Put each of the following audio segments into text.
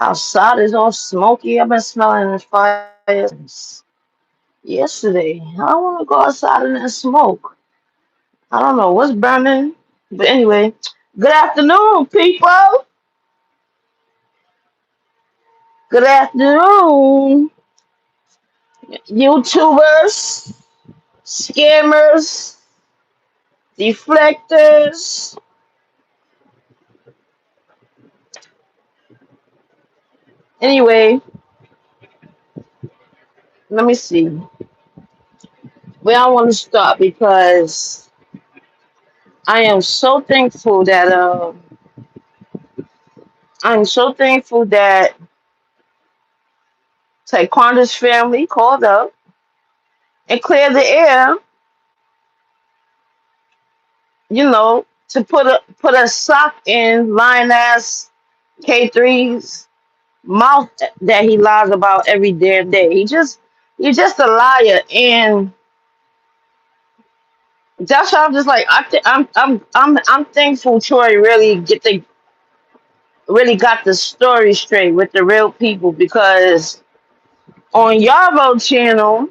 Outside is all smoky. I've been smelling the fire since yesterday. I don't want to go outside and then smoke. I don't know what's burning. But anyway, good afternoon, people. Good afternoon, YouTubers, scammers, deflectors. Anyway, let me see where I want to start because I am so thankful that I'm so thankful that Taekwondo's family called up and cleared the air, to put a sock in lying ass K3's mouth that he lies about every damn day. He's just a liar, and that's why I'm just like I'm thankful Troy really got the story straight with the real people because on Yarvo channel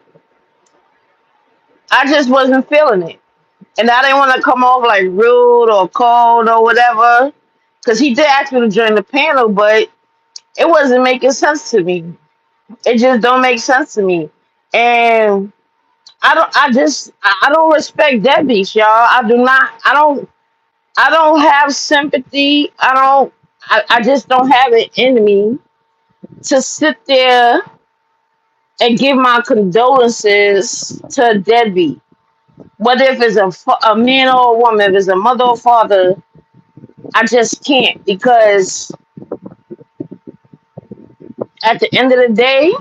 I just wasn't feeling it. And I didn't want to come off like rude or cold or whatever. Because he did ask me to join the panel, but it wasn't making sense to me. It just don't make sense to me. And I don't respect deadbeats, y'all. I don't have sympathy. I just don't have it in me to sit there and give my condolences to a deadbeat. Whether if it's a man or a woman, if it's a mother or father, I just can't because at the end of the day,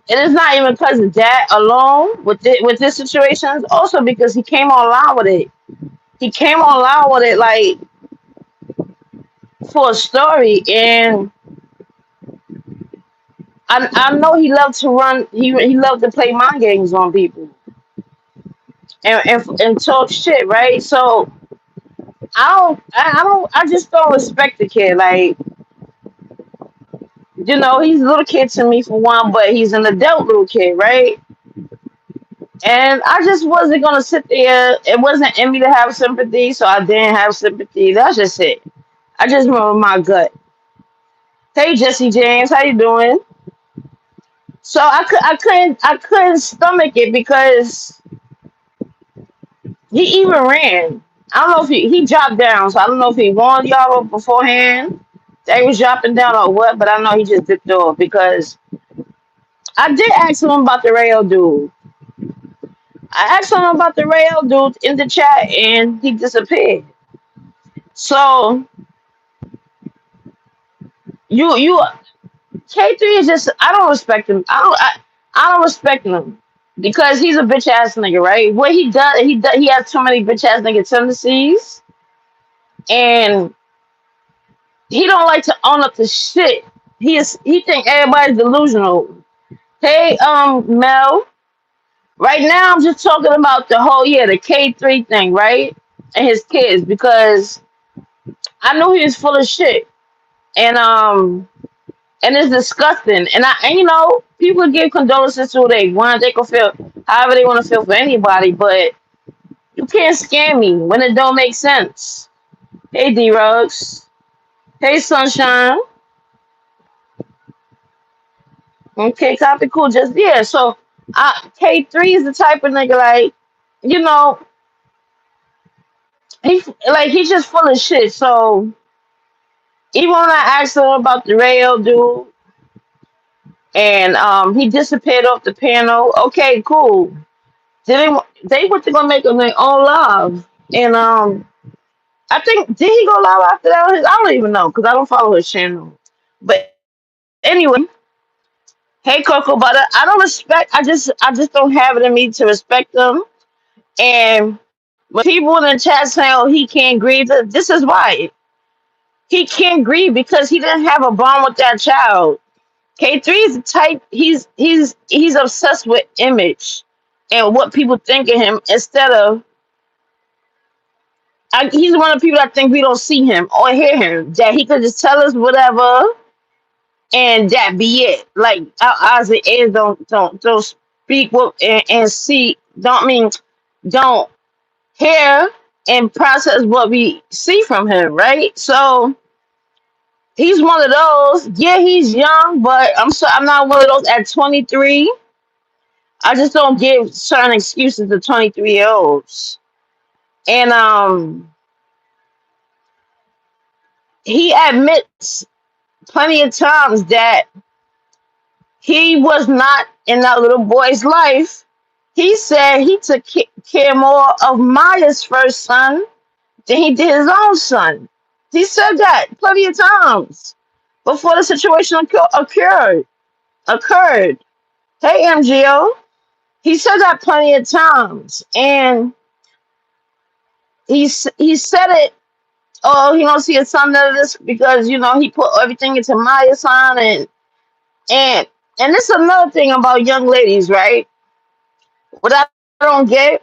it is not even because of that alone with this situation. It's also because he came online with it. He came online with it like for a story, and I know he loved to run. He loved to play mind games on people and talk shit, right? So I just don't respect the kid. Like, he's a little kid to me for one, but he's an adult little kid, right? And I just wasn't gonna sit there. It wasn't in me to have sympathy, so I didn't have sympathy. That's just it. I just remember my gut. Hey Jesse James, how you doing? So I couldn't stomach it because he even ran. I don't know if he dropped down, so I don't know if he warned y'all beforehand that he was dropping down or what, but I know he just dipped off because I did ask him about the rail dude. I asked him about the rail dude in the chat and he disappeared. So you K3 is just I don't respect him. I don't respect him because he's a bitch ass nigga, right? What he has too many bitch ass nigga tendencies, and he don't like to own up to shit. He think everybody's delusional. Hey, Mel. Right now, I'm just talking about the K3 thing, right? And his kids because I knew he was full of shit, and and it's disgusting. And people give condolences to who they want. They can feel however they want to feel for anybody, but you can't scam me when it don't make sense. Hey D Rugs. Hey Sunshine. Okay, copy cool. Just yeah. So K3 is the type of nigga like, you know, he's just full of shit. So even when I asked him about the rail dude and he disappeared off the panel, okay, cool. They went to go make them their own live, and I think did he go live after that? I don't even know because I don't follow his channel. But anyway, hey Coco Butter, I don't respect. I just don't have it in me to respect them. And when people in the chat saying, "Oh, he can't grieve," this is why he can't grieve because he didn't have a bond with that child. K3 is the type. He's obsessed with image and what people think of him instead of He's one of the people that think we don't see him or hear him. That he could just tell us whatever, and that be it. Like our eyes and ears don't speak what and see. Don't hear and process what we see from him. Right. So he's one of those. Yeah, he's young, but I'm not one of those at 23. I just don't give certain excuses to 23-year-olds. And he admits plenty of times that he was not in that little boy's life. He said he took care more of Maya's first son than he did his own son. He said that plenty of times before the situation occurred. Hey, MGO. He said that plenty of times, and he said it. Oh, he don't see his son none of this because he put everything into Maya's son, and and this is another thing about young ladies, right? What I don't get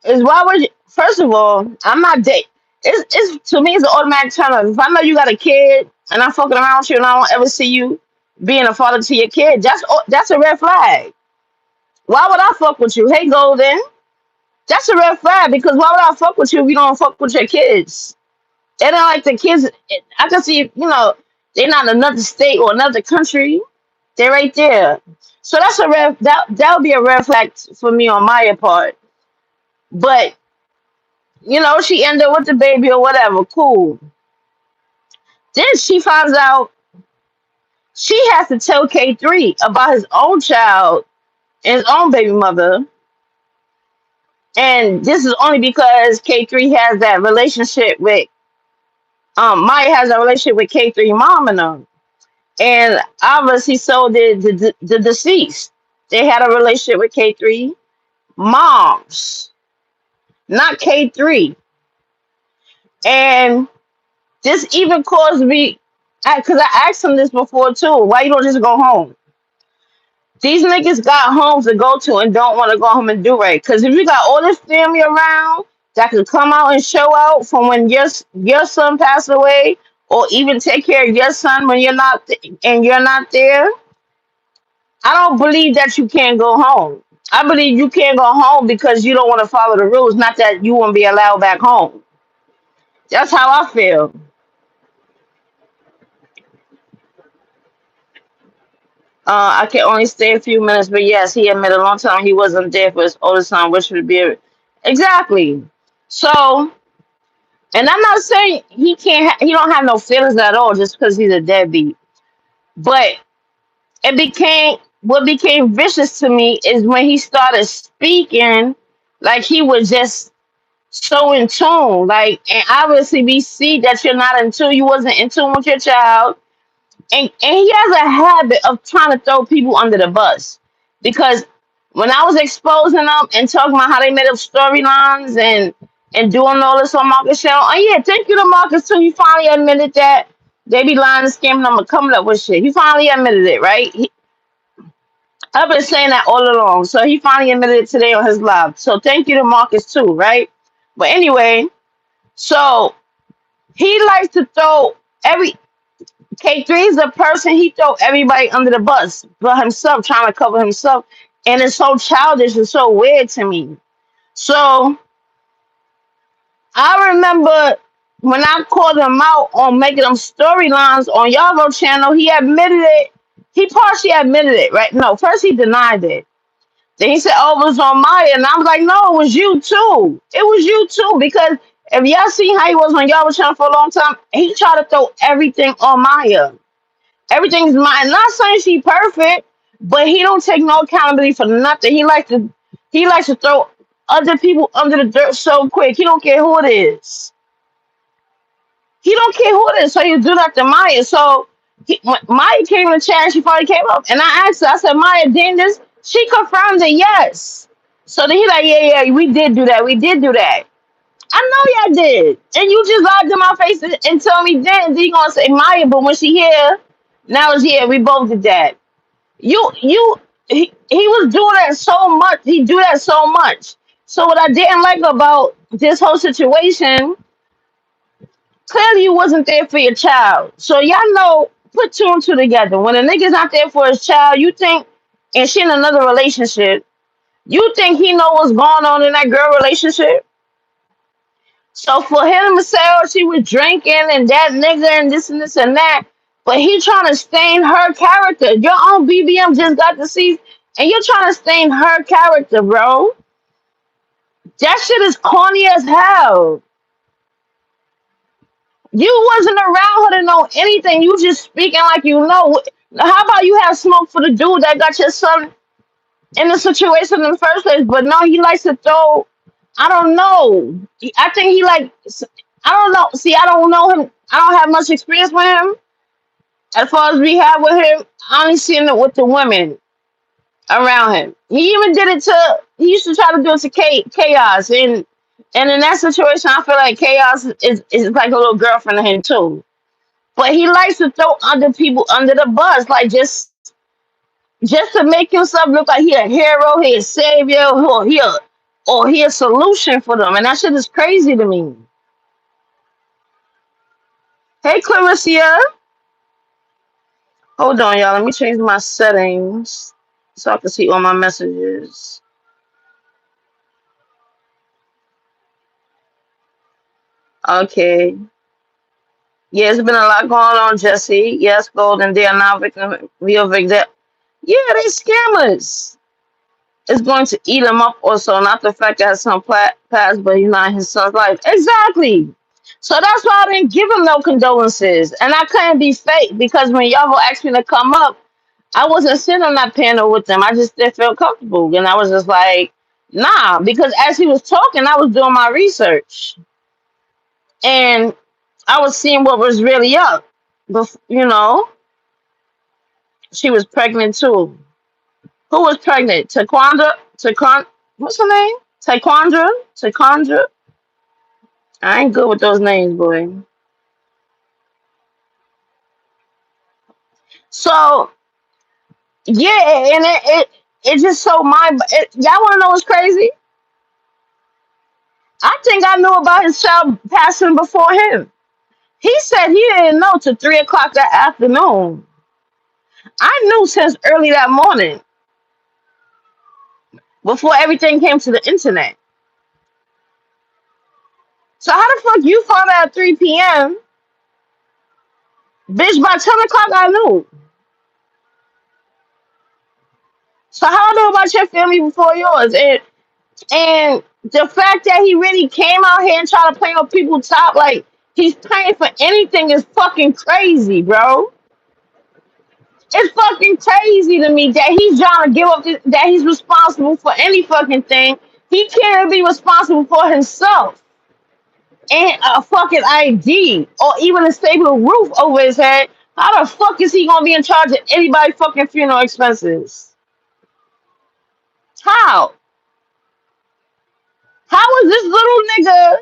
is why would you, first of all, I'm not date. It's to me it's an automatic turn on. If I know you got a kid and I'm fucking around with you and I don't ever see you being a father to your kid, that's a red flag. Why would I fuck with you? Hey, Golden. That's a red flag because why would I fuck with you if you don't fuck with your kids? They don't like the kids. I can see, they're not in another state or another country. They're right there. So that's a red. That would be a red flag for me on my part. But she ended up with the baby or whatever. Cool. Then she finds out she has to tell K3 about his own child and his own baby mother. And this is only because K3 has that relationship with Maya has a relationship with K3 mom and them. And obviously so did the deceased. They had a relationship with K3 moms, not K3. And this even caused me, because I asked him this before too, why you don't just go home? These niggas got homes to go to and don't want to go home and do right. Because if you got all this family around that can come out and show out from when your son passed away, or even take care of your son when you're not there, I don't believe that you can't go home. I believe you can't go home because you don't want to follow the rules, not that you won't be allowed back home. That's how I feel. I can only stay a few minutes, but yes, he admitted a long time he wasn't there for his oldest son, which would be exactly. So, and I'm not saying he don't have no feelings at all just because he's a deadbeat. But what became vicious to me is when he started speaking like he was just so in tune. Like, and obviously we see that you're not in tune. You wasn't in tune with your child. And he has a habit of trying to throw people under the bus. Because when I was exposing them and talking about how they made up storylines and doing all this on Marcus channel, oh yeah, thank you to Marcus too. He finally admitted that they be lying and scamming them and coming up with shit. He finally admitted it, right? I've been saying that all along. So he finally admitted it today on his live. So thank you to Marcus too, right? But anyway, so he likes to throw every K3 is the person he throw everybody under the bus but himself, trying to cover himself. And it's so childish and so weird to me. So I remember when I called him out on making them storylines on Yavo channel, he admitted it. He partially admitted it, right? No, first he denied it. Then he said, oh, it was on Maya. And I was like, no, it was you too. It was you too. Because if y'all seen how he was on Yavo channel for a long time, he tried to throw everything on Maya. Everything's mine. Not saying she perfect, but he don't take no accountability for nothing. He likes to throw other people under the dirt so quick. He don't care who it is. He don't care who it is. So you do that to Maya. So when Maya came in the chat, she finally came up, and I asked her. I said, Maya, did this? She confirmed it, yes. So then he like, yeah, we did do that. We did do that. I know y'all did. And you just lied to my face and told me then. Then you gonna say Maya, but when she here, now it's here. We both did that. He was doing that so much. He do that so much. So what I didn't like about this whole situation, clearly you wasn't there for your child. So y'all know, put two and two together. When a nigga's not there for his child, you think, and she in another relationship, you think he know what's going on in that girl relationship? So for him to say, oh, she was drinking and that nigga and this and that, but he trying to stain her character. Your own BBM just got to see, and you're trying to stain her character, bro. That shit is corny as hell. You wasn't around her to know anything. You just speaking like you know. How about you have smoke for the dude that got your son in the situation in the first place? But no, he likes to throw. I don't know. I think he like. I don't know. See, I don't know him. I don't have much experience with him. As far as we have with him, I only seen it with the women around him. He even did it to. He used to try to do it to chaos, and in that situation, I feel like chaos is like a little girlfriend of him too. But he likes to throw other people under the bus, like just to make himself look like he a hero, he a savior, or he a solution for them. And that shit is crazy to me. Hey Clarissa. Hold on, y'all. Let me change my settings so I can see all my messages. Okay. Yeah, it's been a lot going on, Jesse. Yes, Golden. They are now victim real victim. Yeah, they scammers. It's going to eat him up also, not the fact that his son passed, but he's not his son's life. Exactly. So that's why I didn't give him no condolences. And I couldn't be fake because when y'all asked me to come up, I wasn't sitting on that panel with them. I just didn't feel comfortable. And I was just like, nah, because as he was talking, I was doing my research. And I was seeing what was really up. But, she was pregnant too. Who was pregnant? What's her name? Taekwondra? I ain't good with those names, boy. So, yeah, and it just so y'all want to know what's crazy? I think I knew about his child passing before him. He said he didn't know till 3 o'clock that afternoon. I knew since early that morning before everything came to the internet. So how the fuck you found out at 3 p.m.? Bitch, by 10 o'clock I knew. So how I know about your family before yours? And the fact that he really came out here and tried to play on people's top like he's paying for anything is fucking crazy, bro. It's fucking crazy to me that he's trying to give up that he's responsible for any fucking thing. He can't be responsible for himself and a fucking ID or even a stable roof over his head. How the fuck is he gonna be in charge of anybody's fucking funeral expenses? How? How is this little nigga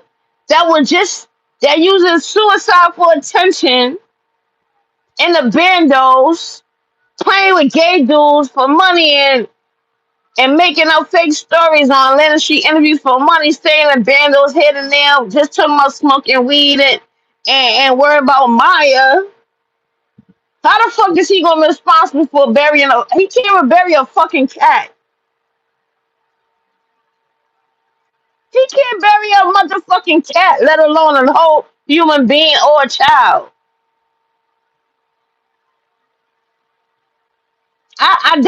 that using suicide for attention in the bandos playing with gay dudes for money and making up fake stories on Atlanta Street interviews for money, staying in bandos here and there, just talking about smoking weed and worry about Maya. How the fuck is he gonna be responsible for burying he can't even bury a fucking cat. He can't bury a motherfucking cat, let alone a whole human being or a child. I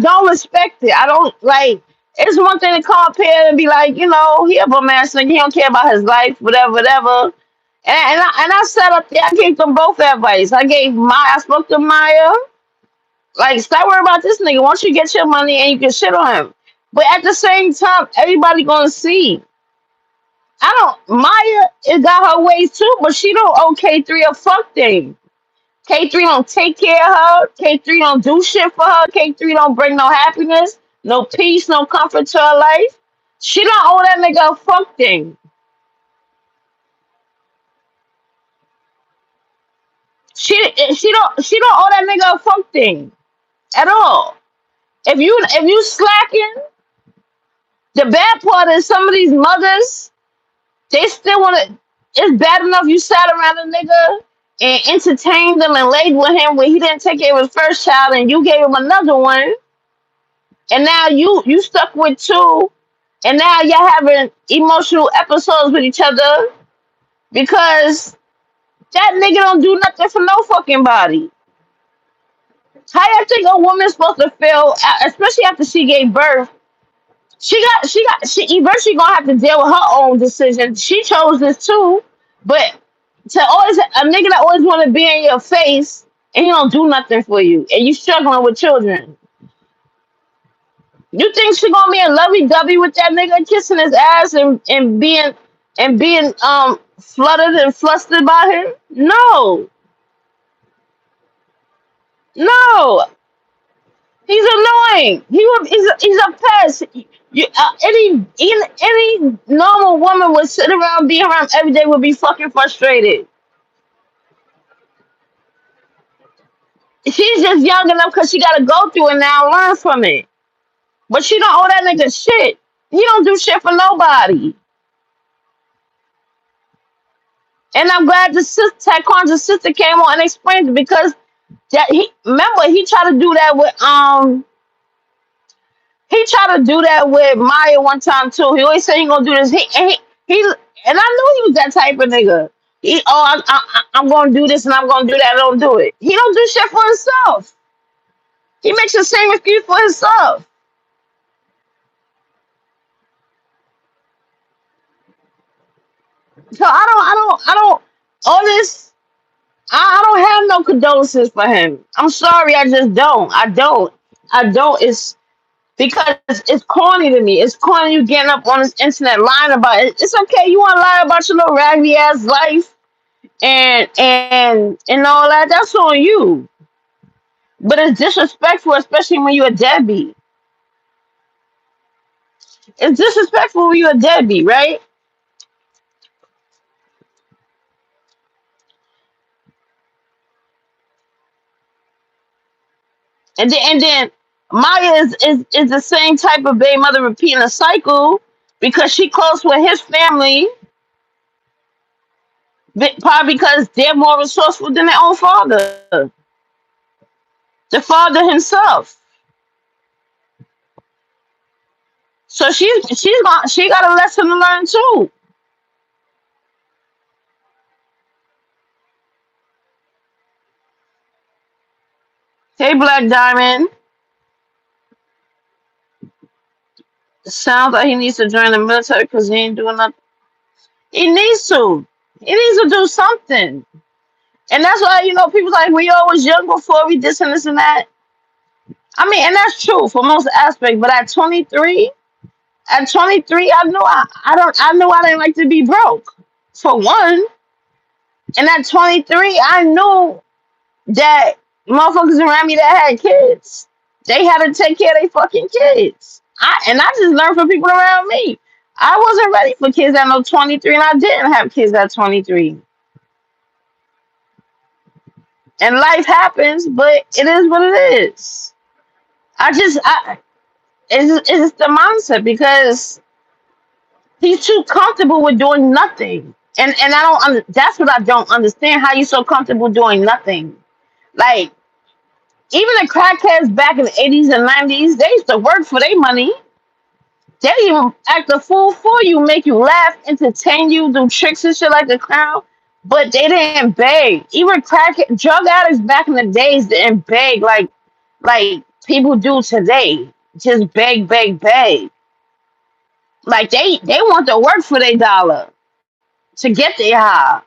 don't respect it. I don't like it's one thing to come up here and be like, he a bum ass nigga, he don't care about his life, whatever. And I sat up there, I gave them both advice. I spoke to Maya, like stop worrying about this nigga. Once you get your money and you can shit on him. But at the same time, everybody gonna see. Maya it got her ways too, but she don't owe K3 a fuck thing. K3 don't take care of her. K3 don't do shit for her. K3 don't bring no happiness, no peace, no comfort to her life. She don't owe that nigga a fuck thing. She don't owe that nigga a fuck thing at all. If you slacking, The bad part is some of these mothers, they still want to. It's bad enough you sat around a nigga and entertained him and laid with him when he didn't take care of his first child, and you gave him another one, and now you stuck with two, and now y'all having emotional episodes with each other because that nigga don't do nothing for no fucking body. How you think a woman's supposed to feel, especially after she gave birth? She eventually gonna have to deal with her own decision. She chose this too, but to always a nigga that always want to be in your face and he don't do nothing for you, and you struggling with children. You think she gonna be a lovey dovey with that nigga kissing his ass and being fluttered and flustered by him? No, no. He's annoying. He's a pest. Any normal woman would sit around being around every day would be fucking frustrated. She's just young enough because she got to go through it now, learn from it. But she don't owe that nigga shit. He don't do shit for nobody. And I'm glad the sister, Taekwon's sister came on and explained it because that he remember he tried to do that with he tried to do that with Maya one time too. He always said he gonna do this. He and I knew he was that type of nigga. I'm gonna do this and I'm gonna do that. I don't do it. He don't do shit for himself. He makes the same excuse for himself. So I don't. All this. I don't have no condolences for him. I'm sorry. I just don't. I don't. It's because it's corny to me. It's corny you getting up on this internet lying about it. It's okay. You want to lie about your little raggedy ass life and all that. That's on you. But it's disrespectful, especially when you're a deadbeat. It's disrespectful when you're a deadbeat, right? And then Maya is the same type of baby mother repeating a cycle because she close with his family, probably because they're more resourceful than their own father, the father himself. So she got a lesson to learn too. Hey, Black Diamond, sounds like he needs to join the military because he ain't doing nothing. He needs to. He needs to do something. And that's why, people like we always young before we this and this and that. I mean, and that's true for most aspects. But at 23, I knew I didn't like to be broke. For one. And at 23, I knew that motherfuckers around me that had kids, they had to take care of their fucking kids. I just learned from people around me. I wasn't ready for kids at no 23, and I didn't have kids at 23. And life happens, but it is what it is. It's the mindset because he's too comfortable with doing nothing. And I don't that's what I don't understand, how you so comfortable doing nothing. Like, even the crackheads back in the 80s and 90s, they used to work for their money. They even act a fool for you, make you laugh, entertain you, do tricks and shit like the clown. But they didn't beg. Even drug addicts back in the days didn't beg like people do today. Just beg, beg, beg. Like they want to work for their dollar to get their high.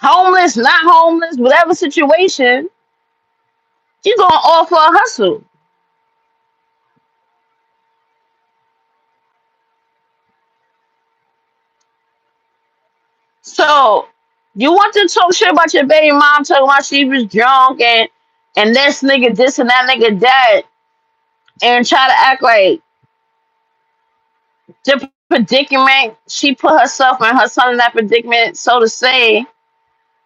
Homeless, not homeless, whatever situation, you gonna offer a hustle. So you want to talk shit about your baby mom talking about she was drunk and this nigga this and that nigga that, and try to act like the predicament she put herself and her son in that predicament, so to say.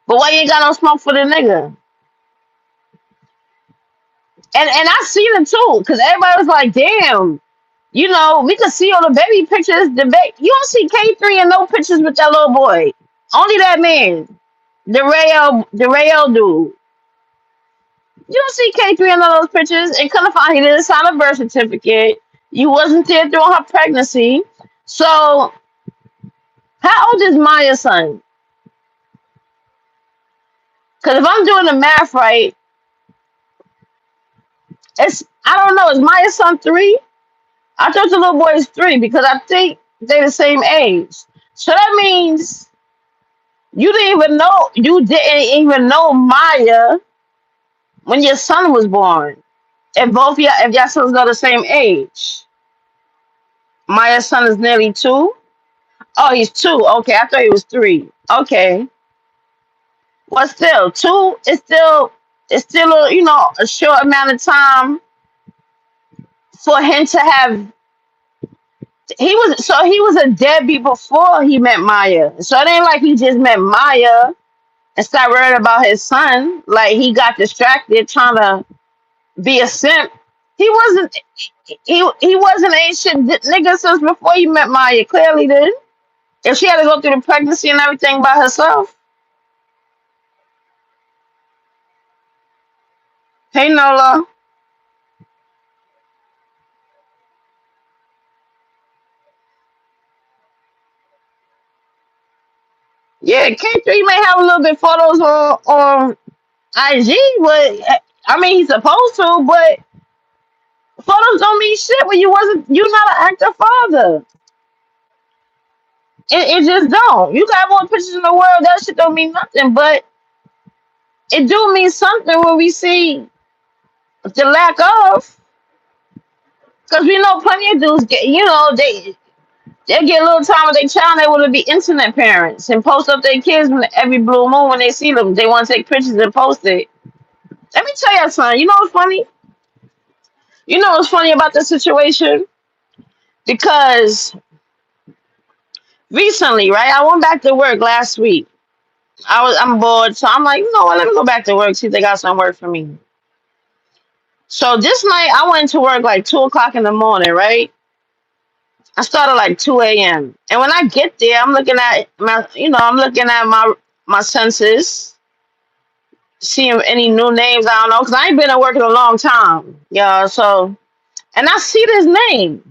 But why you ain't got no smoke for the nigga? And I seen it too, because everybody was like, damn. You know, we could see all the baby pictures. You don't see K3 in no pictures with that little boy. Only that man, the Rayo dude. You don't see K3 in all those pictures. And couldn't find he didn't sign a birth certificate. You wasn't there during her pregnancy. So how old is Maya's son? Because if I'm doing the math right, it's I don't know. Is Maya's son 3? I thought the little boy is 3 because I think they're the same age. So that means you didn't even know Maya when your son was born. If your sons are the same age. Maya's son is nearly 2. Oh, he's 2. Okay, I thought he was 3. Okay. Well, still, 2 is still a short amount of time for him to have. He was a deadbeat before he met Maya. So it ain't like he just met Maya and started worrying about his son. Like he got distracted trying to be a simp. He wasn't. He wasn't ain't shit nigga since before he met Maya. Clearly, did. If she had to go through the pregnancy and everything by herself. Hey Nola. Yeah, K3 may have a little bit photos on IG, but I mean he's supposed to, but photos don't mean shit when you're not an active father. It just don't. You got more pictures in the world, that shit don't mean nothing, but it do mean something when we see the lack of, because we know plenty of dudes get, they get a little time with their child, they want to be internet parents and post up their kids when every blue moon when they see them, they want to take pictures and post it. Let me tell you something. You know what's funny? You know what's funny about this situation? Because recently, right, I went back to work last week. I'm bored, so I'm like, you know what? Let me go back to work, see if they got some work for me. So this night, I went to work like 2 o'clock in the morning, right? I started like 2 a.m. And when I get there, I'm looking at my census, seeing any new names. I don't know, because I ain't been at work in a long time, yeah. So, and I see this name.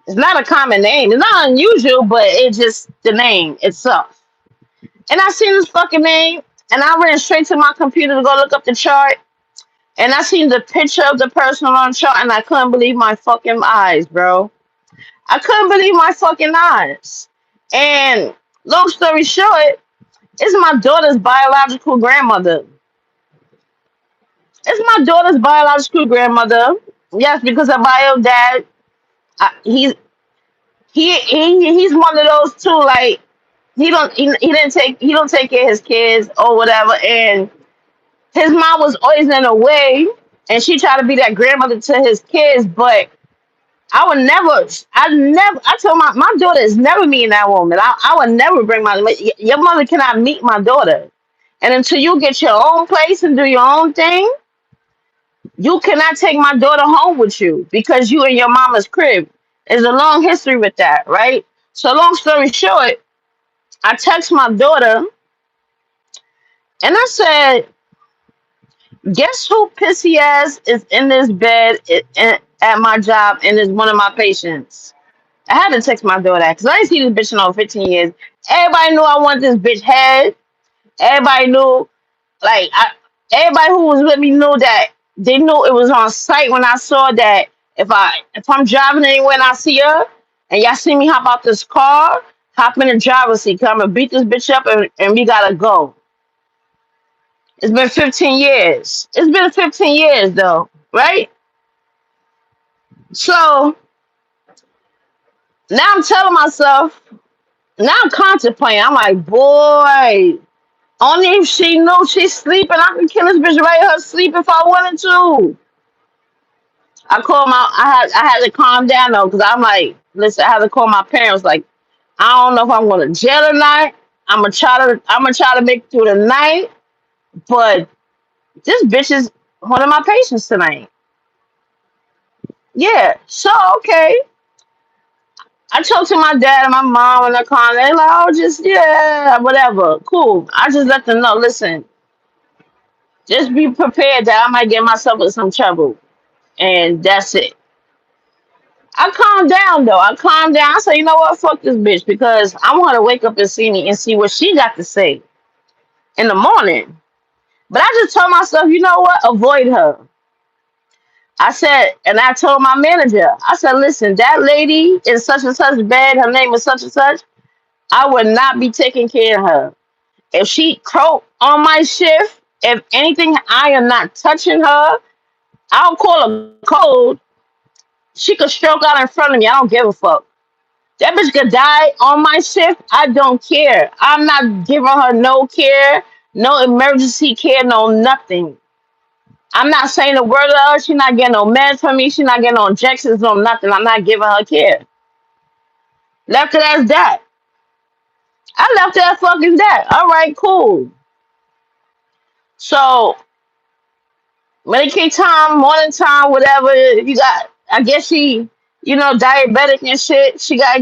It's not a common name. It's not unusual, but it's just the name itself. And I seen this fucking name, and I ran straight to my computer to go look up the chart. And I seen the picture of the person on the chart, and I couldn't believe my fucking eyes, bro. I couldn't believe my fucking eyes. And long story short, it's my daughter's biological grandmother. It's my daughter's biological grandmother. Yes, because her bio dad, he's he's one of those too. Like he don't take care of his kids or whatever. And his mom was always in a way, and she tried to be that grandmother to his kids, but I told my daughter is never meeting that woman. I would never bring your mother cannot meet my daughter. And until you get your own place and do your own thing, you cannot take my daughter home with you because you in your mama's crib. There's a long history with that, right? So long story short, I text my daughter and I said, guess who pissy ass is in this bed at my job and is one of my patients? I had to text my daughter because I ain't seen this bitch in over 15 years. Everybody knew I want this bitch head. Everybody knew, like, everybody who was with me knew that they knew it was on site when I saw that if I'm driving anywhere and I see her and y'all see me hop out this car, hop in the driver's seat, 'cause I'm gonna beat this bitch up and we gotta go. It's been 15 years. It's been 15 years though, right? So now I'm telling myself, now I'm contemplating. I'm like, boy, only if she knew she's sleeping, I can kill this bitch right her sleep if I wanted to. I had to calm down though, because I'm like, listen, I had to call my parents. Like, I don't know if I'm going to jail tonight. I'm gonna try to make it through the night, but this bitch is one of my patients tonight. Yeah. So okay. I talked to my dad and my mom in the car. They're like, oh, just yeah, whatever, cool. I just let them know. Listen, just be prepared that I might get myself in some trouble, and that's it. I calmed down though. I calmed down. I said, you know what? Fuck this bitch because I want her to wake up and see me and see what she got to say in the morning. But I just told myself, you know what? Avoid her. I said, and I told my manager, I said, listen, that lady is such and such bad. Her name is such and such. I would not be taking care of her. If she croak on my shift, if anything, I am not touching her. I'll call a code. She could stroke out in front of me. I don't give a fuck. That bitch could die on my shift. I don't care. I'm not giving her no care, no emergency care, no nothing. I'm not saying a word to her. She not getting no meds from me. She not getting no injections, no nothing. I'm not giving her care. Left it as that. I left it as fucking that. All right, cool. So Medicaid time, morning time, whatever you got. I guess she, diabetic and shit. She got,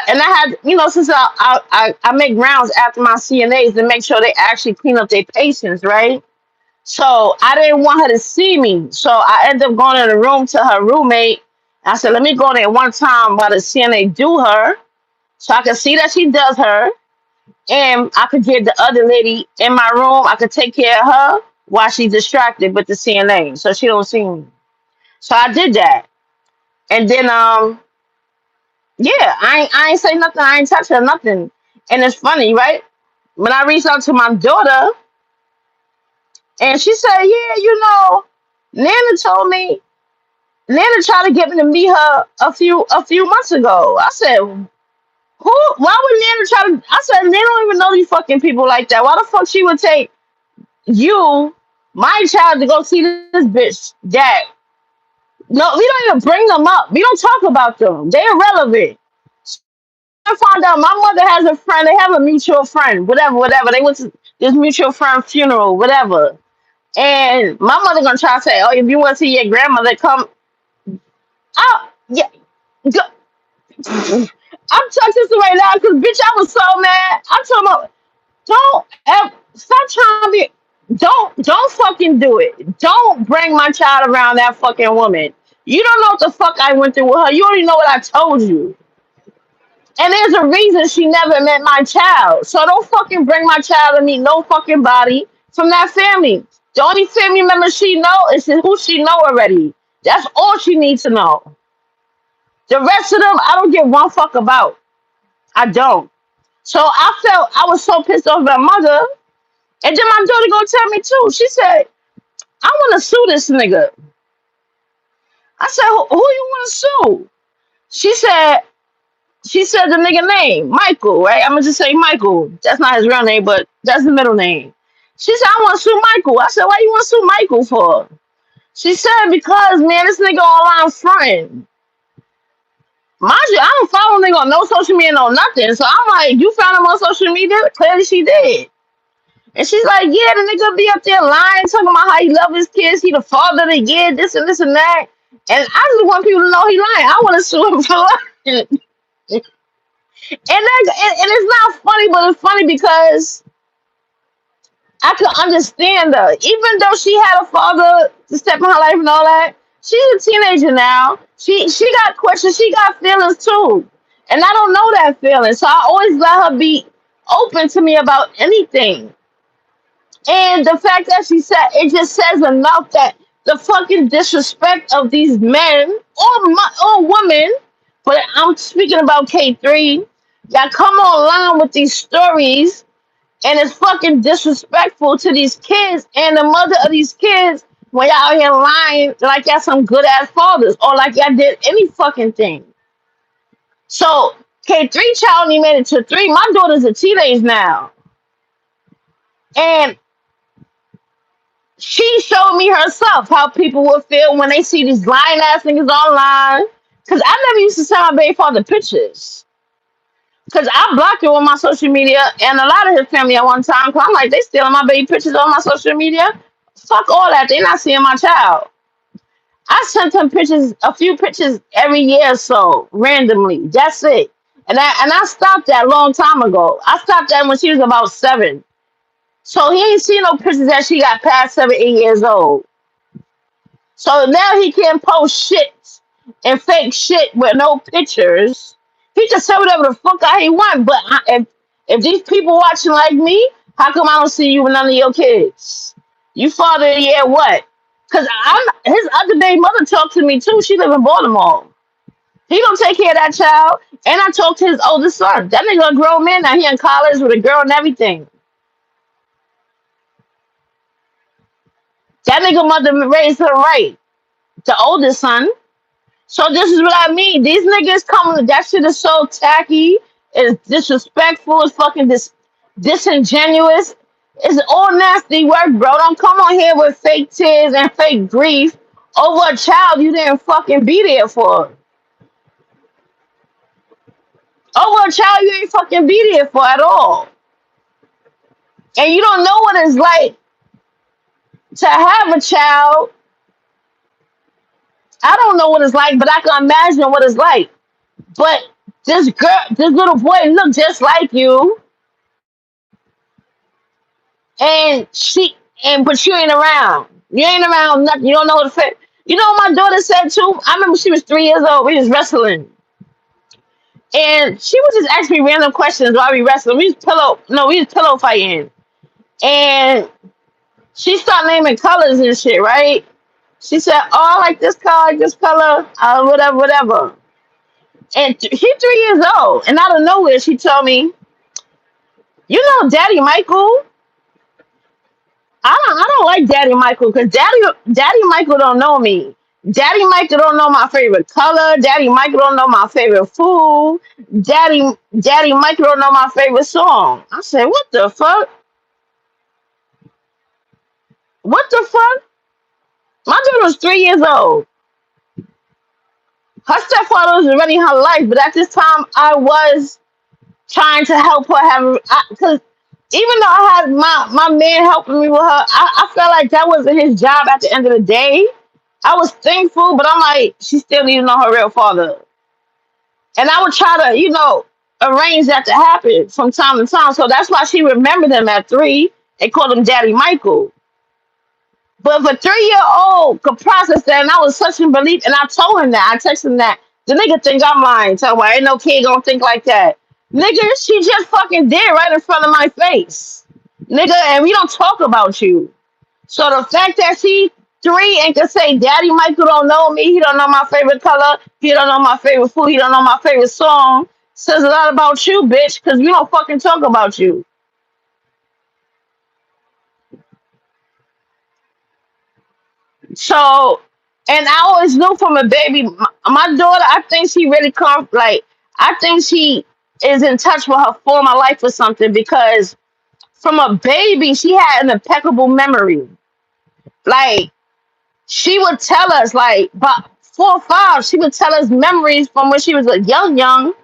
and I had, since I make rounds after my CNAs to make sure they actually clean up their patients, right? So I didn't want her to see me. So I ended up going in the room to her roommate. I said, let me go there one time while the CNA do her so I could see that she does her. And I could get the other lady in my room. I could take care of her while she's distracted with the CNA so she don't see me. So I did that. And then yeah, I ain't say nothing. I ain't touch her nothing. And it's funny, right? When I reached out to my daughter and she said, yeah, Nana told me Nana tried to get me to meet her a few months ago. I said, who? Why would Nana try to? I said, they don't even know these fucking people like that. Why the fuck she would take you, my child, to go see this bitch? That no, we don't even bring them up. We don't talk about them. They're irrelevant. I found out my mother has a friend. They have a mutual friend. Whatever, whatever. They went to this mutual friend funeral. Whatever. And my mother gonna try to say, "Oh, if you want to see your grandmother, come out." Yeah, go. I'm touching this right now because bitch, I was so mad. I told her, don't ever stop trying to be. Don't fucking do it. Don't bring my child around that fucking woman. You don't know what the fuck I went through with her. You already know what I told you. And there's a reason she never met my child. So don't fucking bring my child to meet no fucking body from that family. The only family member she know is who she know already. That's all she needs to know. The rest of them, I don't give one fuck about. I don't. So I was so pissed off at my mother. And then my daughter gonna tell me too. She said, I wanna sue this nigga. I said, who you wanna sue? She said, the nigga name, Michael, right? I'm gonna just say Michael. That's not his real name, but that's the middle name. She said, I wanna sue Michael. I said, why you wanna sue Michael for? She said, because man, this nigga online friend. Mind you, I don't follow nigga on no social media, no nothing. So I'm like, you found him on social media? Clearly she did. And she's like, yeah, the nigga be up there lying, talking about how he love his kids, he the father of the year, this and this and that. And I just want people to know he lying. I want to sue him for lying. And it's not funny, but it's funny because I could understand her. Even though she had a father to step in her life and all that, she's a teenager now. She got questions, she got feelings too. And I don't know that feeling. So I always let her be open to me about anything. And the fact that she said it just says enough that the fucking disrespect of these men or women, but I'm speaking about K3. Y'all come online with these stories and it's fucking disrespectful to these kids and the mother of these kids when y'all out here lying like y'all some good ass fathers or like y'all did any fucking thing. So K3 child only made it to 3. My daughter's a teenage now. And she showed me herself how people would feel when they see these lying ass niggas online. Cause I never used to send my baby father pictures. Cause I blocked him on my social media and a lot of his family at one time. Cause I'm like, they stealing my baby pictures on my social media. Fuck all that. They not seeing my child. I sent him pictures, a few pictures every year or so, randomly. That's it. And I stopped that a long time ago. I stopped that when she was about 7. So he ain't seen no pictures that she got past 7, 8 years old. So now he can't post shit and fake shit with no pictures. He can say whatever the fuck he want. But if these people watching like me, how come I don't see you with none of your kids? You father, yeah, what? Cause I'm his other day mother talked to me too. She live in Baltimore. He don't take care of that child. And I talked to his oldest son. That nigga a grown man now. He in college with a girl and everything. That nigga mother raised her right. The oldest son. So this is what I mean. These niggas coming, that shit is so tacky, it's disrespectful, it's fucking disingenuous. It's all nasty work, bro. Don't come on here with fake tears and fake grief over a child you didn't fucking be there for. Over a child you ain't fucking be there for at all. And you don't know what it's like to have a child. I don't know what it's like, but I can imagine what it's like. But this little boy look just like you. And she and but you ain't around. You ain't around nothing. You don't know what to say. You know what my daughter said too? I remember she was 3 years old. We was wrestling. And she would just ask me random questions while we wrestling. We was pillow fighting. And she started naming colors and shit, right? She said, "Oh, I like this color, whatever, whatever." And she's 3 years old. And out of nowhere, she told me, "You know, Daddy Michael." I don't like Daddy Michael because Daddy Michael don't know me. Daddy Michael don't know my favorite color. Daddy Michael don't know my favorite food. Daddy Michael don't know my favorite song. I said, what the fuck? What the fuck? My daughter was 3 years old. Her stepfather was already in her life, but at this time I was trying to help her have because even though I had my man helping me with her, I felt like that wasn't his job at the end of the day. I was thankful, but I'm like, she still need to know her real father. And I would try to, arrange that to happen from time to time. So that's why she remembered him at 3 and called him Daddy Michael. But if a 3 year old could process that, and I was such in belief, and I told him that, I texted him that, the nigga think I'm lying. Tell me, ain't no kid gonna think like that. Nigga, she just fucking did right in front of my face. Nigga, and we don't talk about you. So the fact that she 3 and can say Daddy Michael don't know me, he don't know my favorite color, he don't know my favorite food, he don't know my favorite song, says a lot about you, bitch, because we don't fucking talk about you. So, and I always knew from a baby, my daughter, I think she really I think she is in touch with her former life or something because from a baby, she had an impeccable memory. Like, she would tell us like but 4 or 5 she would tell us memories from when she was a young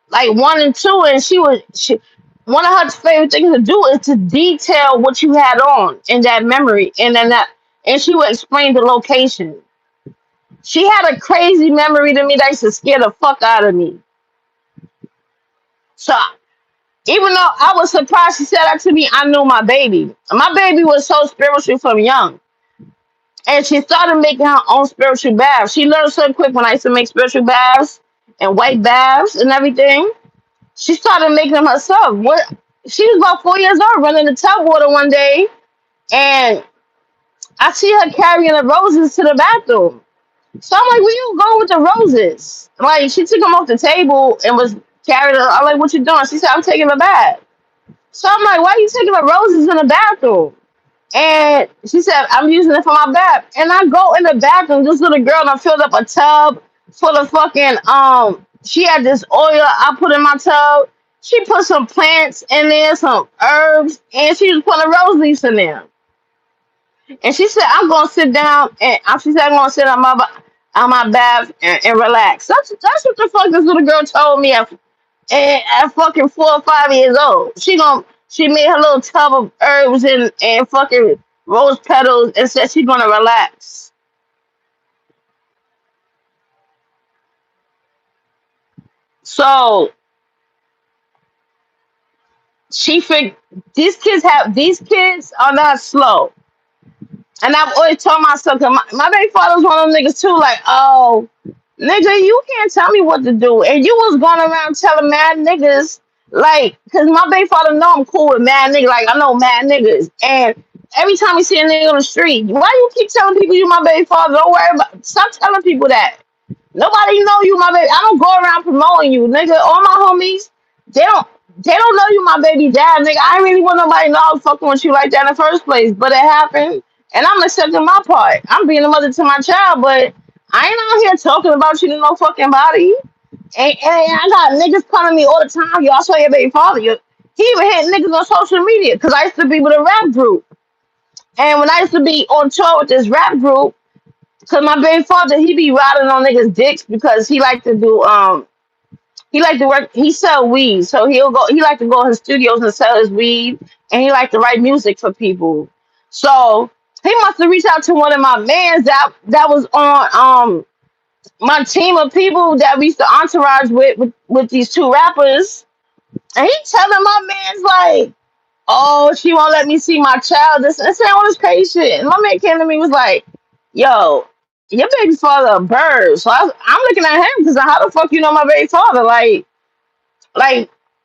like 1 and 2 and she one of her favorite things to do is to detail what you had on in that memory and she would explain the location. She had a crazy memory to me that used to scare the fuck out of me. So even though I was surprised she said that to me, I knew my baby was so spiritual from young. And she started making her own spiritual baths. She learned so quick when I used to make spiritual baths and white baths and everything. She started making them herself. What she was about 4 years old, running the tub water one day, and I see her carrying the roses to the bathroom. So I'm like, "Where you going with the roses?" Like she took them off the table and was carrying them. I'm like, "What you doing?" She said, "I'm taking a bath." So I'm like, "Why are you taking the roses in the bathroom?" And she said, "I'm using it for my bath." And I go in the bathroom, this little girl done filled up a tub full of fucking she had this oil I put in my tub. She put some plants in there, some herbs, and she was putting rose leaves in there. And she said, "I'm gonna sit down," and she said, "I'm gonna sit on my bath and relax." That's what the fuck this little girl told me at fucking 4 or 5 years old. She made her little tub of herbs and fucking rose petals and said she's gonna relax. So she fig these kids are not slow. And I've always told myself, 'cause my baby father was one of them niggas too, like, oh, nigga, you can't tell me what to do. And you was going around telling mad niggas, like, because my baby father know I'm cool with mad niggas, like, I know mad niggas. And every time you see a nigga on the street, why you keep telling people you my baby father? Don't worry about, stop telling people that. Nobody know you my baby. I don't go around promoting you, nigga. All my homies, they don't they don't know you my baby dad, nigga. I ain't really want nobody to know I was fucking with you like that in the first place. But it happened and I'm accepting my part. I'm being a mother to my child, but I ain't out here talking about you to no fucking body. And I got niggas calling me all the time. Y'all saw your baby father. He even had niggas on social media because I used to be with a rap group. And when I used to be on tour with this rap group, because my baby father, he be riding on niggas' dicks because he like to work, he sell weed. So he like to go in his studios and sell his weed, and he like to write music for people. So he must have reached out to one of my mans that was on my team of people that we used to entourage with these two rappers. And he telling my man's like, oh, she won't let me see my child. This and saying all this crazy shit. And my man came to me was like, yo, your baby father a bird. So I'm looking at him because how the fuck you know my baby father? Like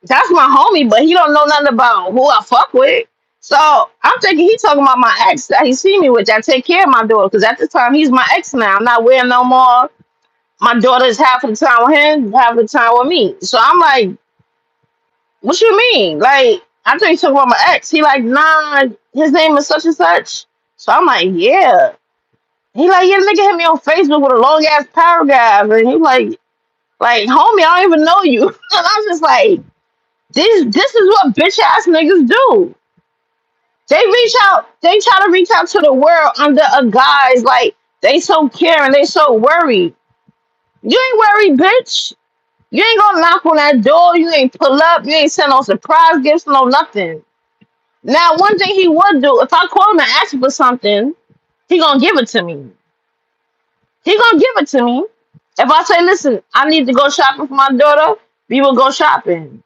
that's my homie, but he don't know nothing about who I fuck with. So I'm thinking he talking about my ex that he see me with that take care of my daughter. Because at the time he's my ex now. I'm not with him no more. My daughter's half of the time with him, half of the time with me. So I'm like, what you mean? Like, I think he's talking about my ex. He like, nah, his name is such and such. So I'm like, yeah. He like, yeah, nigga hit me on Facebook with a long ass paragraph. And he like, homie, I don't even know you. And I'm just like, this is what bitch ass niggas do. They try to reach out to the world under a guise like they so caring, they so worried. You ain't worried, bitch. You ain't gonna knock on that door. You ain't pull up. You ain't send no surprise gifts, no nothing. Now, one thing he would do, if I call him and ask him for something, he gonna give it to me. He gonna give it to me. If I say, listen, I need to go shopping for my daughter, we will go shopping.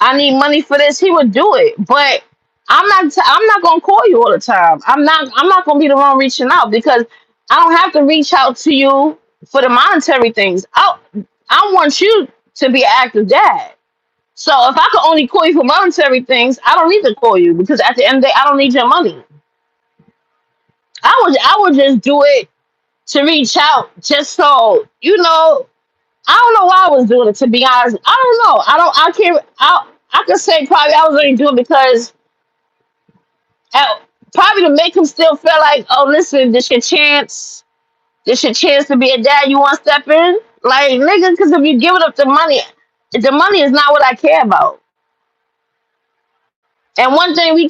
I need money for this, he would do it. But I'm not gonna call you all the time. I'm not gonna be the one reaching out because I don't have to reach out to you for the monetary things. I want you to be an active dad. So if I could only call you for monetary things, I don't need to call you because at the end of the day, I don't need your money. I would just do it to reach out, just so you know. I don't know why I was doing it. To be honest, I don't know. I don't. I can't. I could say probably I was only doing it because uh, probably to make him still feel like, oh, listen, this your chance. This your chance to be a dad. You want to step in, like nigga? Because if you give it up the money is not what I care about. And one thing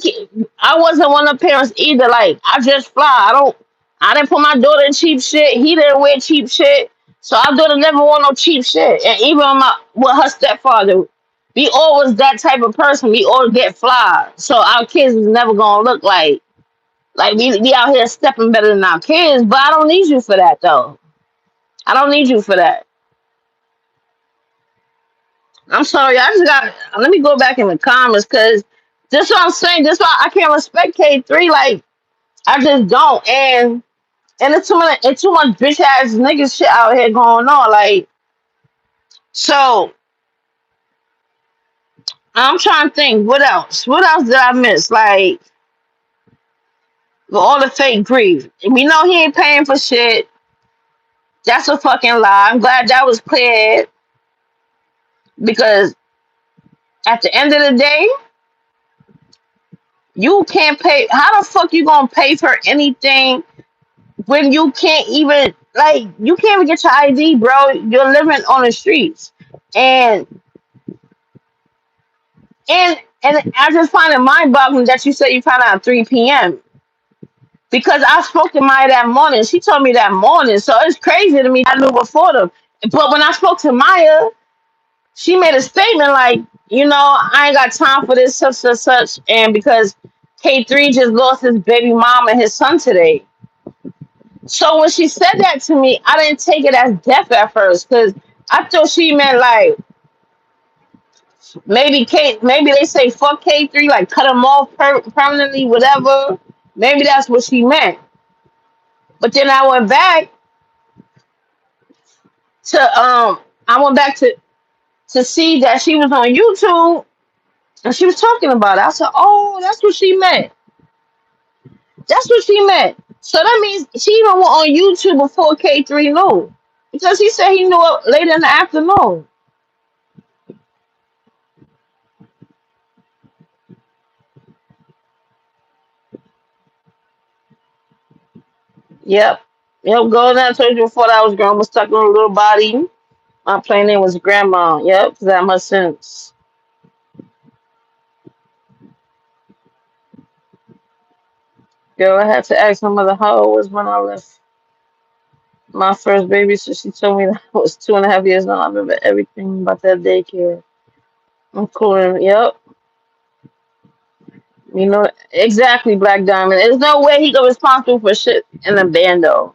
I wasn't one of the parents either. Like I just fly. I didn't put my daughter in cheap shit. He didn't wear cheap shit. So our daughter never wore no cheap shit. And even with her stepfather, we always that type of person. We all get fly. So our kids was never gonna look like we out here stepping better than our kids. But I don't need you for that though. I don't need you for that. I'm sorry. I just got. Let me go back in the comments because this what I'm saying. This why I can't respect K3. Like I just don't. And it's too much bitch ass nigga shit out here going on. Like so, I'm trying to think. What else? What else did I miss? Like with all the fake grief. We know he ain't paying for shit. That's a fucking lie. I'm glad that was cleared because at the end of the day, you can't pay. How the fuck you gonna pay for anything when you can't even you can't even get your ID, bro? You're living on the streets, and and I just find it mind boggling that you said you found out at 3 p.m. because I spoke to Maya that morning. She told me that morning, so it's crazy to me. I knew before them, but when I spoke to Maya, she made a statement like, I ain't got time for this, such such such, and because K3 just lost his baby mom and his son today. So when she said that to me, I didn't take it as death at first because I thought she meant like Maybe they say fuck K3, like cut him off permanently, whatever. Maybe that's what she meant. But then I went back to see that she was on YouTube and she was talking about it. I said, oh, that's what she meant. That's what she meant. So that means she even went on YouTube before K3 knew. Because he said he knew it later in the afternoon. Yep. Yep, girl, I told you before that I was grandma was stuck in her little body. My plain name was grandma. Yep, that much sense. Girl, I had to ask my mother how old was when I left my first baby, so she told me that I was 2.5 years old. I remember everything about that daycare. I'm cool. Yep. You know exactly, Black Diamond. There's no way he got responsible for shit in the band though.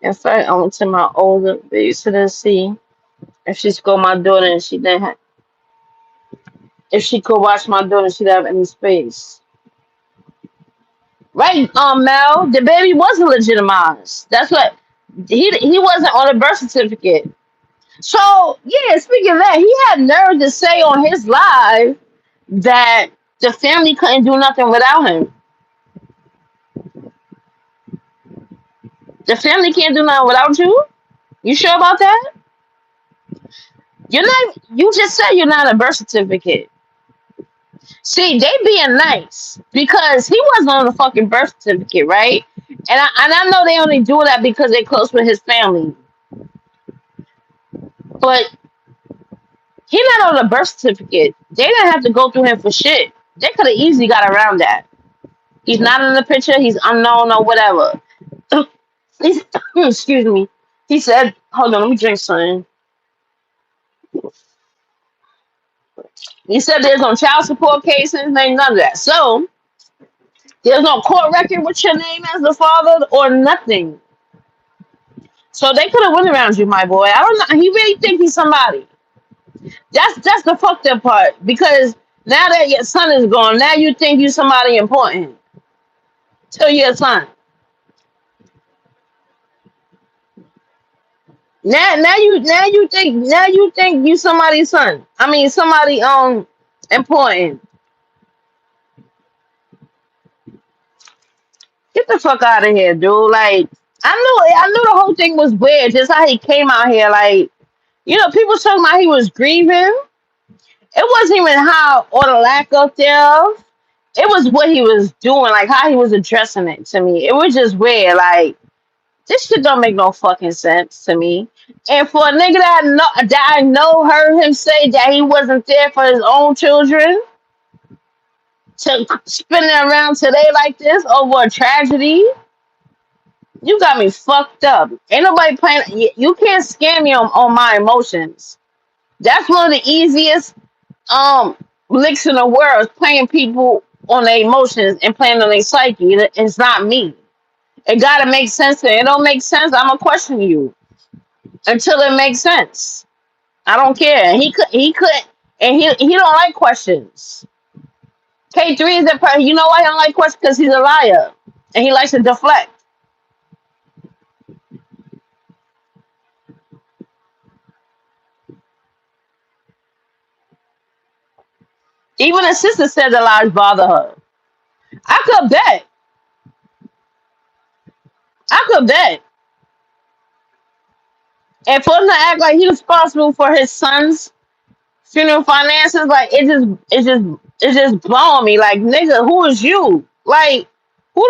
In fact, I went to my older babysitter to see if she scored my daughter and she didn't have, if she could watch my daughter, she'd have any space. Right, Mel, the baby wasn't legitimized. That's what he wasn't on a birth certificate. So yeah, speaking of that, he had nerve to say on his live that the family couldn't do nothing without him. The family can't do nothing without you. You sure about that? You're not. You just said you're not a birth certificate. See, they being nice because he wasn't on the fucking birth certificate, right? And I know they only do that because they're close with his family. But he not on the birth certificate. They didn't have to go through him for shit. They could have easily got around that. He's not in the picture. He's unknown or whatever. Excuse me. He said, "Hold on, let me drink something." He said there's no child support cases, ain't none of that. So there's no court record with your name as the father or nothing. So they could have went around you, my boy. I don't know. He really think he's somebody. That's the fucked up part. Because now that your son is gone, now you think you somebody important to your son. Now you think you somebody's son. I mean somebody important. Get the fuck out of here, dude. Like I knew the whole thing was weird. Just how he came out here, like people talking about he was grieving. It wasn't even how or the lack of thereof. It was what he was doing, like how he was addressing it to me. It was just weird. Like this shit don't make no fucking sense to me. And for a nigga that I know heard him say that he wasn't there for his own children to spin it around today like this over a tragedy, you got me fucked up. Ain't nobody playing. You can't scam me on my emotions. That's one of the easiest um licks in the world is playing people on their emotions and playing on their psyche. It's not me. It gotta make sense. It don't make sense. I'ma question you until it makes sense. I don't care. He could and he don't like questions. K3 is that person. You know why he don't like questions? Because he's a liar and he likes to deflect. Even his sister said the lies bother her. I could bet. I could bet. And for him to act like he's responsible for his son's funeral finances, like it's just blowing me. Like nigga, who is you? Like who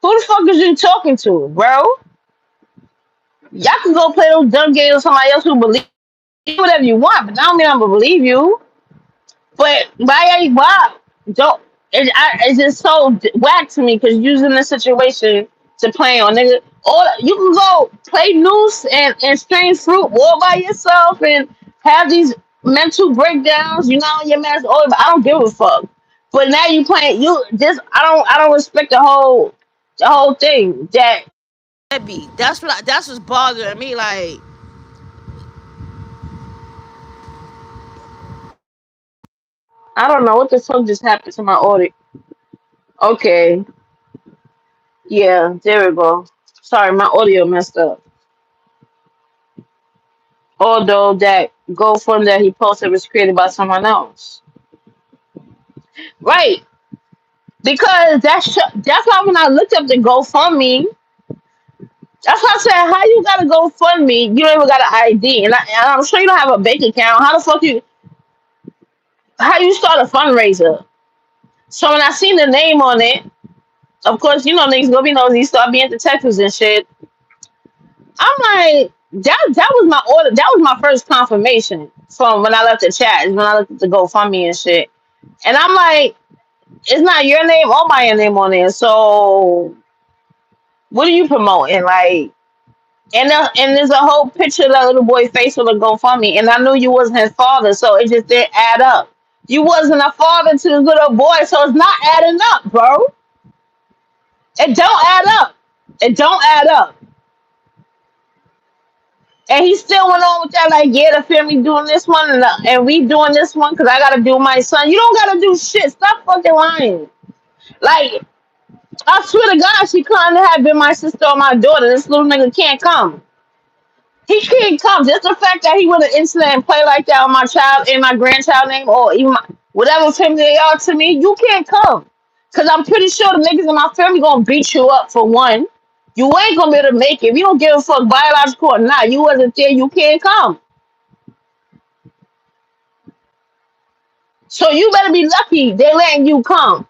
the fuck is you talking to, bro? Y'all can go play those dumb games with somebody else who believe whatever you want, but I don't mean I'm gonna believe you. But why don't it's just so whack to me because using the situation to play on nigga. Or you can go play noose and string fruit all by yourself and have these mental breakdowns. You know your man's older, but I don't give a fuck. But now you playing you this. I don't respect the whole thing. That's what's bothering me. Like I don't know what the fuck just happened to my audio. Okay, yeah, there we go. Sorry, my audio messed up. Although that GoFundMe that he posted was created by someone else, right? Because that's why when I looked up the GoFundMe, that's why I said, how you got a GoFundMe? You don't even got an ID, and I'm sure you don't have a bank account. How the fuck you? How you start a fundraiser? So when I seen the name on it, of course, you know niggas gonna be nosy, start being detectives and shit. I'm like, that was my order. That was my first confirmation from when I left the chat. Is when I looked at the GoFundMe and shit. And I'm like, it's not your name or my name on there. So what are you promoting? Like, and there's a whole picture of that little boy face on the GoFundMe, and I knew you wasn't his father, so it just didn't add up. You wasn't a father to the little boy, so it's not adding up, bro. It don't add up. It don't add up. And he still went on with that, like, yeah, the family doing this one and we doing this one because I gotta do my son. You don't gotta do shit. Stop fucking lying. Like, I swear to God, she couldn't have been my sister or my daughter. This little nigga can't come. He can't come. Just the fact that he would have incident and play like that on my child and my grandchild name or even whatever family they are to me, you can't come. Cause I'm pretty sure the niggas in my family gonna beat you up for one. You ain't gonna be able to make it. If you don't give a fuck biological or not, you wasn't there, you can't come. So you better be lucky they letting you come.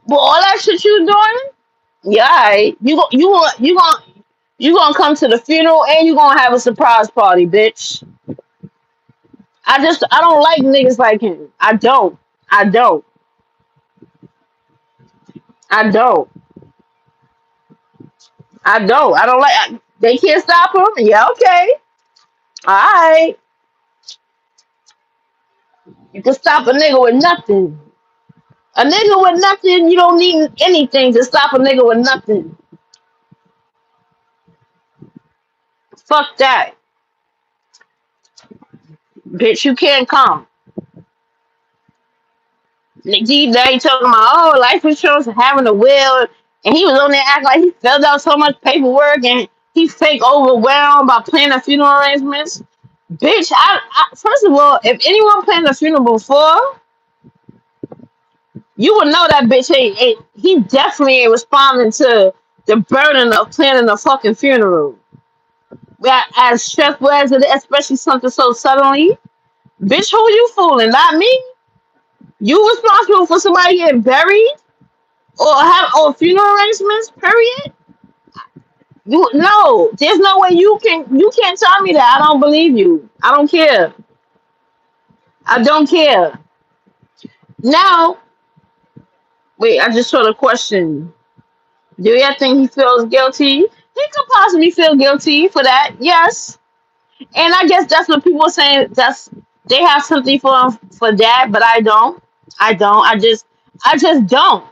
But all that shit you doing, yeah, alright. You gonna come to the funeral and you gonna have a surprise party, bitch. I don't like niggas like him. I don't. I don't. I don't. I don't. I don't like. They can't stop him. Yeah, okay. All right. You can stop a nigga with nothing. A nigga with nothing, you don't need anything to stop a nigga with nothing. Fuck that, bitch. You can't come. Nigga, they talking about life insurance and having a will, and he was on there acting like he filled out so much paperwork and he fake overwhelmed by planning funeral arrangements. Bitch, I first of all, if anyone planned a funeral before, you would know that bitch ain't he definitely ain't responding to the burden of planning a fucking funeral. Yeah, as stressful as it is, especially something so suddenly. Bitch, who you fooling? Not me. You responsible for somebody getting buried or funeral arrangements, period? You no, there's no way you can't tell me that. I don't believe you. I don't care. I don't care. Now, wait, I just saw the question. Do you think he feels guilty? He could possibly feel guilty for that, yes. And I guess that's what people are saying. That's they have something for him for that, but I don't. I don't. I just don't.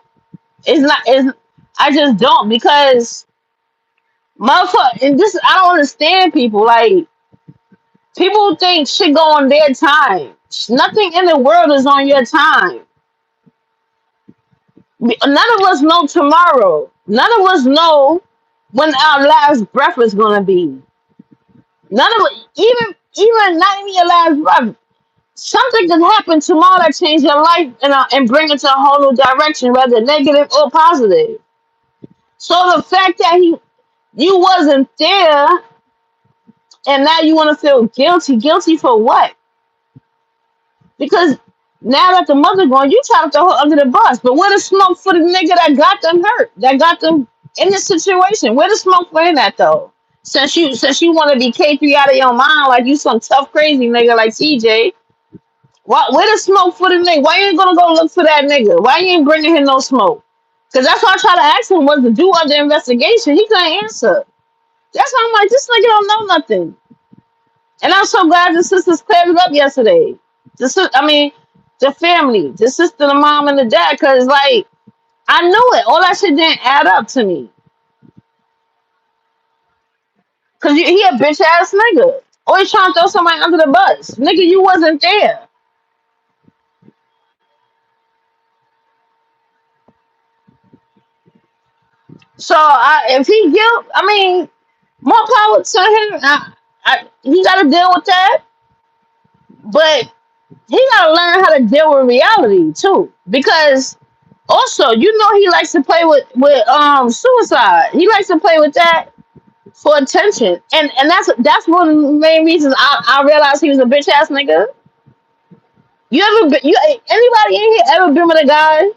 It's not. It's. I just don't because motherfucker. And this I don't understand people. Like people think shit go on their time. Nothing in the world is on your time. None of us know tomorrow. None of us know when our last breath is gonna be. None of it, even not even your last breath. Something can happen tomorrow that change your life and bring it to a whole new direction, whether negative or positive. So the fact that you wasn't there and now you want to feel guilty, guilty for what? Because now that the mother gone, you try to throw her under the bus. But where the smoke for the nigga that got them hurt, that got them in this situation? Where the smoke for that though? Since you want to be K3 out of your mind like you some tough crazy nigga like CJ, where the smoke for the nigga? Why you ain't gonna go look for that nigga? Why you ain't bringing him no smoke? Because that's what I tried to ask him was to do under investigation. He couldn't answer. That's why I'm like, this nigga don't know nothing. And I'm so glad the sisters cleared it up yesterday. I mean, the family, the sister, the mom, and the dad, because like I knew it. All that shit didn't add up to me. Cause he a bitch ass nigga. Always trying to throw somebody under the bus. Nigga, you wasn't there. So if he guilt, I mean, more power to him. He got to deal with that, but he got to learn how to deal with reality too. Because also, he likes to play with suicide. He likes to play with that for attention, and that's one of the main reasons I realized he was a bitch ass nigga. You ever been, anybody in here ever been with a guy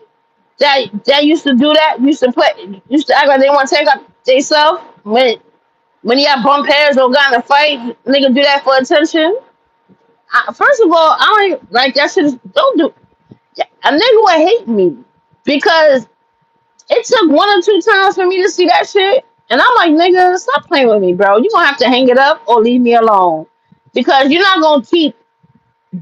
that used to do that? Used to act like they want to take up themselves when you have bump heads or got in a fight. Nigga do that for attention. First of all, I don't even, like that shit. Don't do. A nigga would hate me because it took one or two times for me to see that shit. And I'm like, nigga, stop playing with me, bro. You gonna have to hang it up or leave me alone. Because you're not gonna keep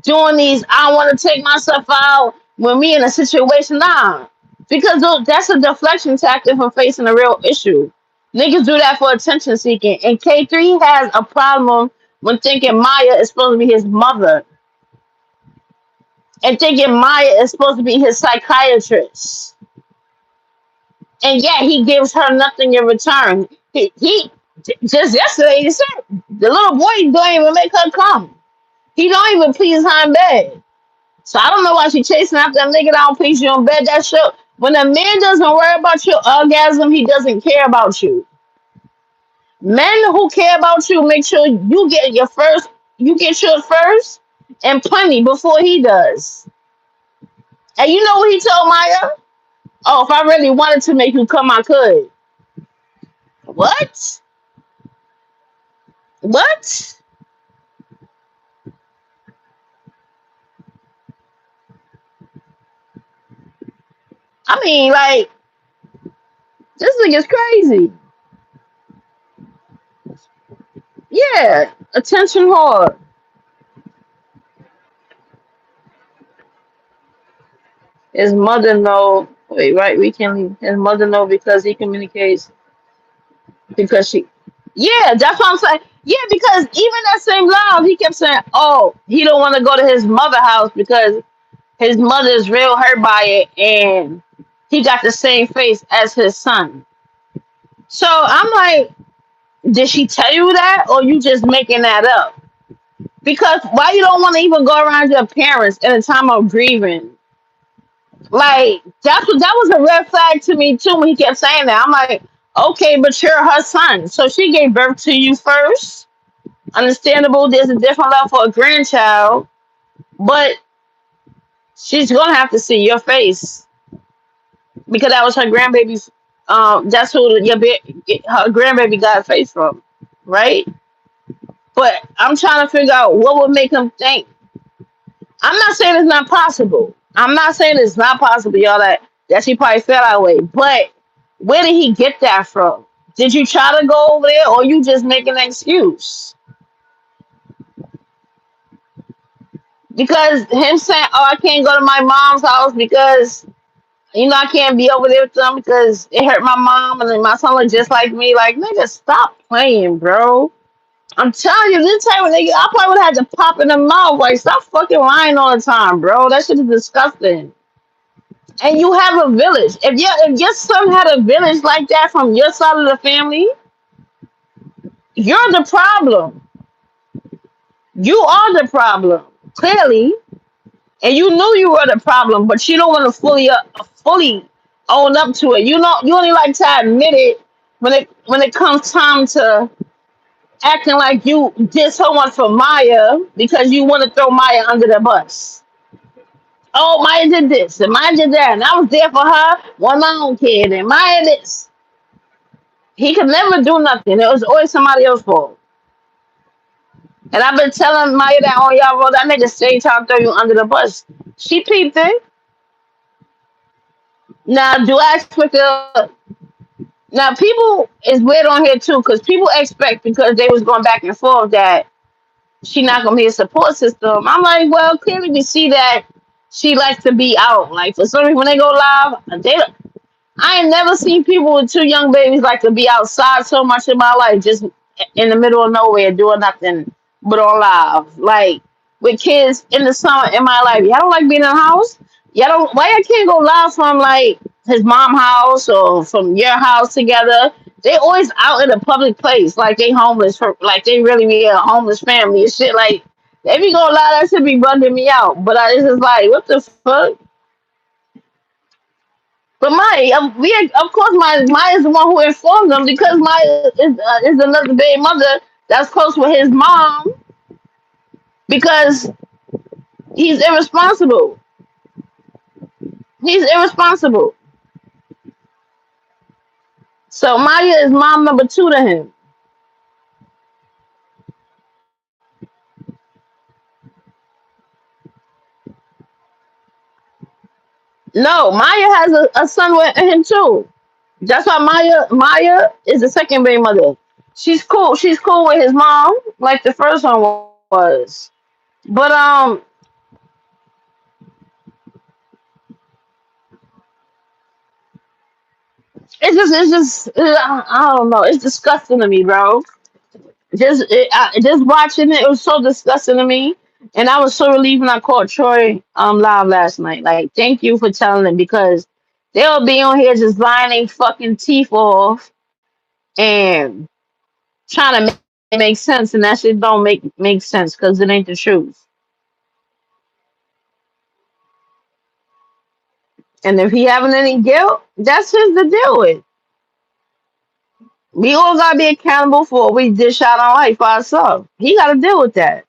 doing these, I wanna take myself out when me in a situation. Nah. Because that's a deflection tactic from facing a real issue. Niggas do that for attention seeking. And K3 has a problem when thinking Maya is supposed to be his mother. And thinking Maya is supposed to be his psychiatrist. And yet he gives her nothing in return. He just yesterday he said the little boy don't even make her come. He don't even please her in bed. So I don't know why she chasing after a nigga that don't please you in bed. That shit. When a man doesn't worry about your orgasm, he doesn't care about you. Men who care about you make sure you get yours first and plenty before he does. And you know what he told Maya? Oh, if I really wanted to make you come, I could. What? What? I mean, like, this nigga's crazy. Yeah, attention whore. His mother know. Wait, right? We can leave. His mother know because he communicates. Because she. Yeah, that's what I'm saying. Yeah, because even that same love, he kept saying, "Oh, he don't want to go to his mother house because his mother is real hurt by it, and he got the same face as his son." So I'm like, did she tell you that, or you just making that up? Because why you don't want to even go around your parents in a time of grieving? Like that was a red flag to me too when he kept saying that. I'm like, okay, but you're her son, so she gave birth to you first. Understandable. There's a different love for a grandchild, but she's gonna have to see your face because that was her grandbaby's. That's who her grandbaby got a face from, right? But I'm trying to figure out what would make him think. I'm not saying it's not possible. I'm not saying it's not possible, y'all, that she probably felt that way. But where did he get that from? Did you try to go over there or you just making an excuse? Because him saying, oh, I can't go to my mom's house because, I can't be over there with them because it hurt my mom and then my son look just like me. Like, nigga, stop playing, bro. I'm telling you, this type of nigga, I probably would have had to pop in the mouth. Like, stop fucking lying all the time, bro. That shit is disgusting. And you have a village. If your son had a village like that from your side of the family, you're the problem. You are the problem, clearly. And you knew you were the problem, but you don't want to fully own up to it. You only like to admit it when it comes time to acting like you did someone for Maya because you want to throw Maya under the bus. Oh, Maya did this and Maya did that, and I was there for her when my own kid, and Maya this. He could never do nothing. It was always somebody else's fault. And I've been telling Maya that on y'all road, that nigga stay trying to throw you under the bus. She peeped it. Now, do I expect now people is weird on here too, because people expect because they was going back and forth that she not gonna be a support system. I'm like, well, clearly we see that she likes to be out. Like for some reason, when they go live, I ain't never seen people with two young babies like to be outside so much in my life, just in the middle of nowhere doing nothing but on live. Like with kids in the summer in my life, y'all don't like being in the house. Y'all don't. Why y'all can't go live from like his mom house or from your house together? They always out in a public place, like they homeless for, like they really be a homeless family and shit. Like they be going live, that should be bugging me out. But I, it's just like, what the fuck? But Maya, we of course Maya is the one who informed them because Maya is another baby mother that's close with his mom because he's irresponsible. He's irresponsible. So Maya is mom number two to him. No, Maya has a son with him too. That's why Maya is the second baby mother. She's cool. She's cool with his mom, like the first one was. But I don't know. It's disgusting to me, bro. Just watching it, it was so disgusting to me, and I was so relieved when I caught Troy live last night. Like, thank you for telling them because they'll be on here just lying their fucking teeth off and trying to make sense, and that shit don't make sense because it ain't the truth. And if he having any guilt, that's his to deal with. We all gotta be accountable for what we dish out on life for ourselves. He gotta deal with that.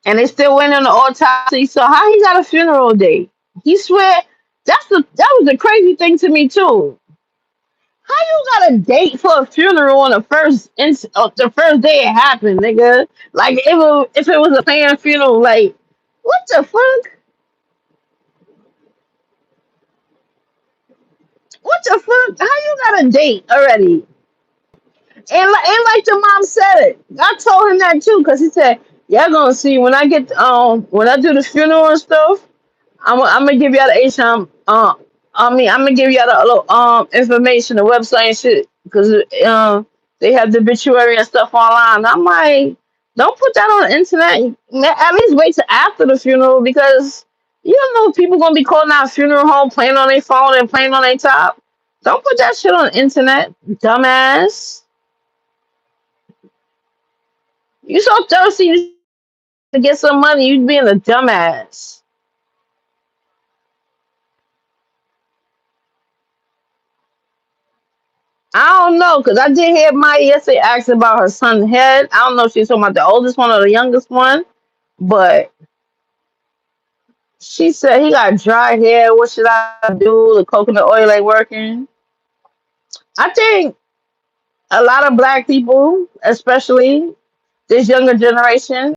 And they still waiting on the autopsy. So how he got a funeral date? He swear that was the crazy thing to me too. How you got a date for a funeral on the first day it happened, nigga? Like if it was a planned funeral, like what the fuck? What the fuck? How you got a date already? And like the mom said it, I told him that too because he said, "Y'all gonna see when I get when I do the funeral and stuff. I'm gonna give y'all the HM. I'm gonna give y'all the little, information, the website and shit, because they have the obituary and stuff online. I'm like, don't put that on the internet. At least wait till after the funeral because you don't know if people gonna be calling out funeral home, playing on their phone and playing on their top. Don't put that shit on the internet, dumbass. You so thirsty to get some money, you being a dumbass. I don't know, because I did hear Maya yesterday asking about her son's head. I don't know if she's talking about the oldest one or the youngest one, but she said he got dry hair. What should I do? The coconut oil ain't working. I think a lot of black people, especially this younger generation,